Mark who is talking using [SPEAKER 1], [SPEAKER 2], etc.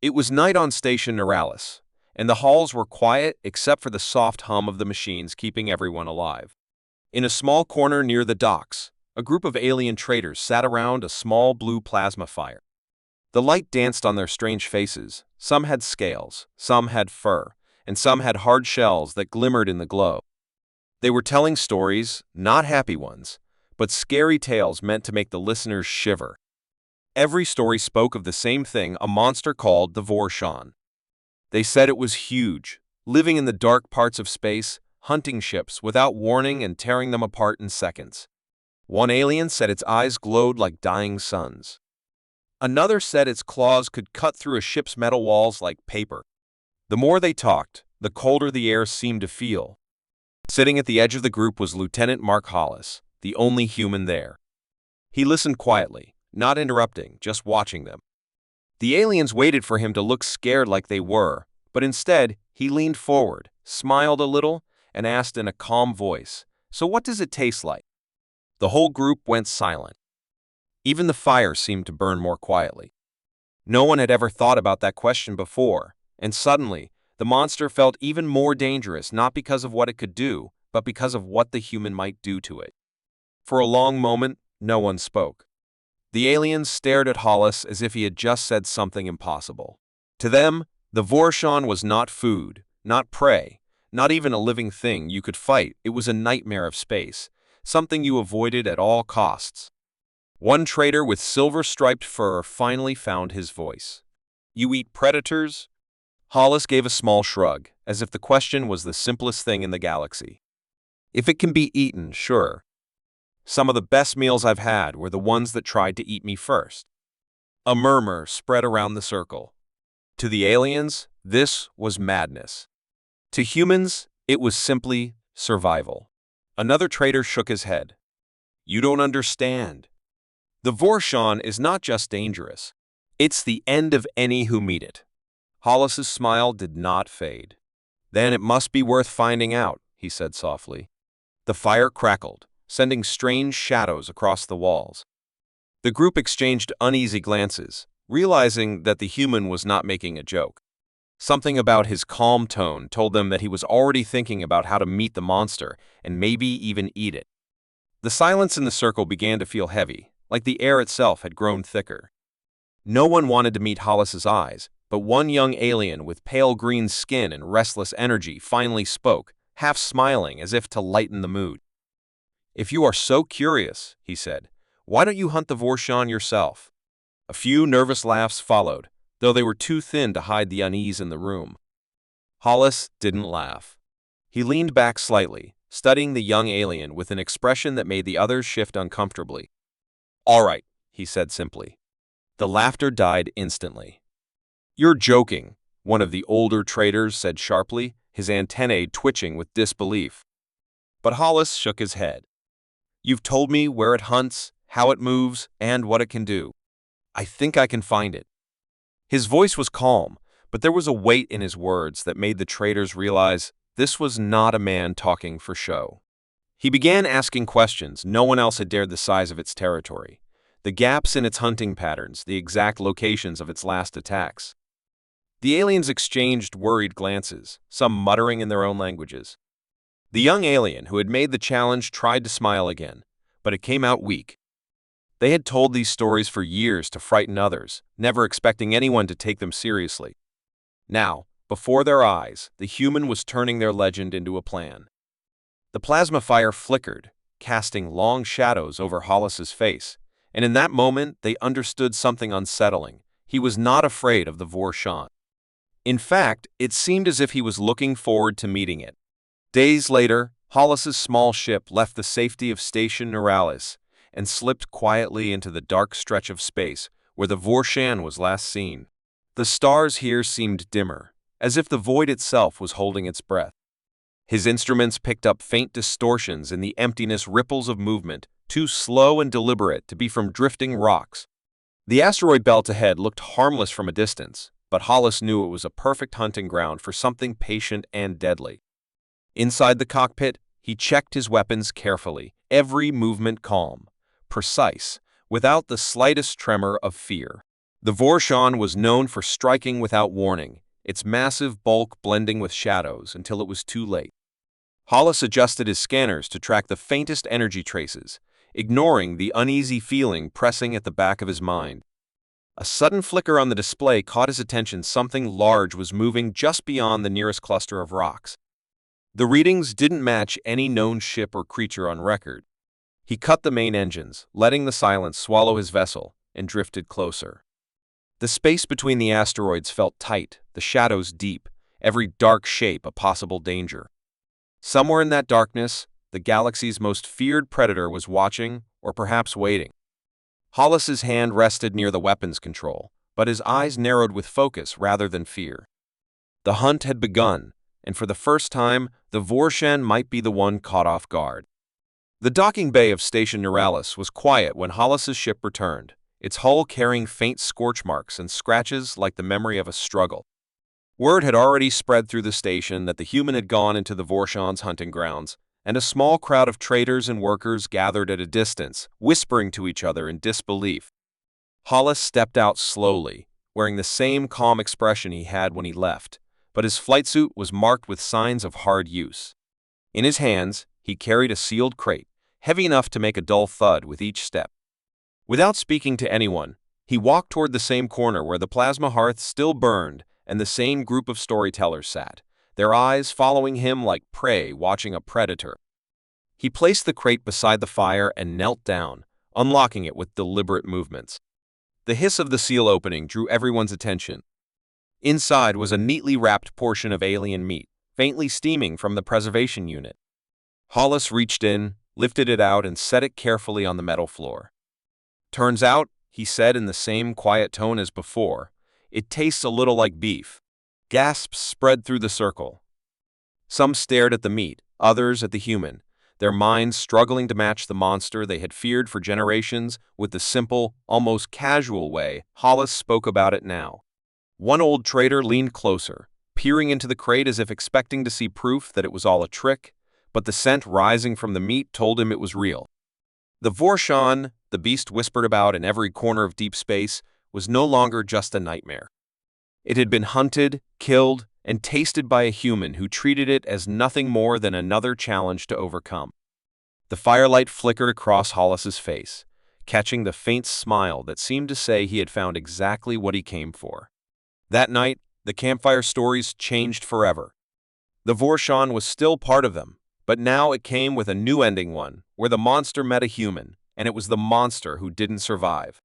[SPEAKER 1] It was night on Station Neuralis, and the halls were quiet except for the soft hum of the machines keeping everyone alive. In a small corner near the docks, a group of alien traders sat around a small blue plasma fire. The light danced on their strange faces. Some had scales, some had fur, and some had hard shells that glimmered in the glow. They were telling stories, not happy ones, but scary tales meant to make the listeners shiver. Every story spoke of the same thing, a monster called the Vorshan. They said it was huge, living in the dark parts of space, hunting ships without warning and tearing them apart in seconds. One alien said its eyes glowed like dying suns. Another said its claws could cut through a ship's metal walls like paper. The more they talked, the colder the air seemed to feel. Sitting at the edge of the group was Lieutenant Mark Hollis, the only human there. He listened quietly, not interrupting, just watching them. The aliens waited for him to look scared like they were, but instead, he leaned forward, smiled a little, and asked in a calm voice, "So what does it taste like?" The whole group went silent. Even the fire seemed to burn more quietly. No one had ever thought about that question before, and suddenly, the monster felt even more dangerous, not because of what it could do, but because of what the human might do to it. For a long moment, no one spoke. The aliens stared at Hollis as if he had just said something impossible. To them, the Vorshan was not food, not prey, not even a living thing you could fight. It was a nightmare of space, something you avoided at all costs. One trader with silver-striped fur finally found his voice. "You eat predators?" Hollis gave a small shrug, as if the question was the simplest thing in the galaxy. "If it can be eaten, sure. Some of the best meals I've had were the ones that tried to eat me first." A murmur spread around the circle. To the aliens, this was madness. To humans, it was simply survival. Another trader shook his head. "You don't understand. The Vorshan is not just dangerous. It's the end of any who meet it." Hollis's smile did not fade. "Then it must be worth finding out," he said softly. The fire crackled, sending strange shadows across the walls. The group exchanged uneasy glances, realizing that the human was not making a joke. Something about his calm tone told them that he was already thinking about how to meet the monster and maybe even eat it. The silence in the circle began to feel heavy, like the air itself had grown thicker. No one wanted to meet Hollis's eyes, but one young alien with pale green skin and restless energy finally spoke, half smiling as if to lighten the mood. "If you are so curious," he said, "why don't you hunt the Vorshan yourself?" A few nervous laughs followed, though they were too thin to hide the unease in the room. Hollis didn't laugh. He leaned back slightly, studying the young alien with an expression that made the others shift uncomfortably. "All right," he said simply. The laughter died instantly. "You're joking," one of the older traders said sharply, his antennae twitching with disbelief. But Hollis shook his head. "You've told me where it hunts, how it moves, and what it can do. I think I can find it." His voice was calm, but there was a weight in his words that made the traders realize this was not a man talking for show. He began asking questions no one else had dared the size of its territory, the gaps in its hunting patterns, the exact locations of its last attacks. The aliens exchanged worried glances, some muttering in their own languages. The young alien who had made the challenge tried to smile again, but it came out weak. They had told these stories for years to frighten others, never expecting anyone to take them seriously. Now, before their eyes, the human was turning their legend into a plan. The plasma fire flickered, casting long shadows over Hollis's face, and in that moment they understood something unsettling. He was not afraid of the Vorshan. In fact, it seemed as if he was looking forward to meeting it. Days later, Hollis's small ship left the safety of Station Neuralis and slipped quietly into the dark stretch of space where the Vorshan was last seen. The stars here seemed dimmer, as if the void itself was holding its breath. His instruments picked up faint distortions in the emptiness, ripples of movement, too slow and deliberate to be from drifting rocks. The asteroid belt ahead looked harmless from a distance, but Hollis knew it was a perfect hunting ground for something patient and deadly. Inside the cockpit, he checked his weapons carefully, every movement calm, precise, without the slightest tremor of fear. The Vorshan was known for striking without warning, its massive bulk blending with shadows until it was too late. Hollis adjusted his scanners to track the faintest energy traces, ignoring the uneasy feeling pressing at the back of his mind. A sudden flicker on the display caught his attention. Something large was moving just beyond the nearest cluster of rocks. The readings didn't match any known ship or creature on record. He cut the main engines, letting the silence swallow his vessel, and drifted closer. The space between the asteroids felt tight, the shadows deep, every dark shape a possible danger. Somewhere in that darkness, the galaxy's most feared predator was watching, or perhaps waiting. Hollis's hand rested near the weapons control, but his eyes narrowed with focus rather than fear. The hunt had begun, and for the first time, the Vorshan might be the one caught off guard. The docking bay of Station Neuralis was quiet when Hollis's ship returned, its hull carrying faint scorch marks and scratches like the memory of a struggle. Word had already spread through the station that the human had gone into the Vorshan's hunting grounds, and a small crowd of traders and workers gathered at a distance, whispering to each other in disbelief. Hollis stepped out slowly, wearing the same calm expression he had when he left, but his flight suit was marked with signs of hard use. In his hands, he carried a sealed crate, heavy enough to make a dull thud with each step. Without speaking to anyone, he walked toward the same corner where the plasma hearth still burned and the same group of storytellers sat, their eyes following him like prey watching a predator. He placed the crate beside the fire and knelt down, unlocking it with deliberate movements. The hiss of the seal opening drew everyone's attention. Inside was a neatly wrapped portion of alien meat, faintly steaming from the preservation unit. Hollis reached in, lifted it out, and set it carefully on the metal floor. "Turns out," he said in the same quiet tone as before, "it tastes a little like beef." Gasps spread through the circle. Some stared at the meat, others at the human, their minds struggling to match the monster they had feared for generations with the simple, almost casual way Hollis spoke about it now. One old trader leaned closer, peering into the crate as if expecting to see proof that it was all a trick, but the scent rising from the meat told him it was real. The Vorshan, the beast whispered about in every corner of deep space, was no longer just a nightmare. It had been hunted, killed, and tasted by a human who treated it as nothing more than another challenge to overcome. The firelight flickered across Hollis's face, catching the faint smile that seemed to say he had found exactly what he came for. That night, the campfire stories changed forever. The Vorshan was still part of them, but now it came with a new ending, one where the monster met a human, and it was the monster who didn't survive.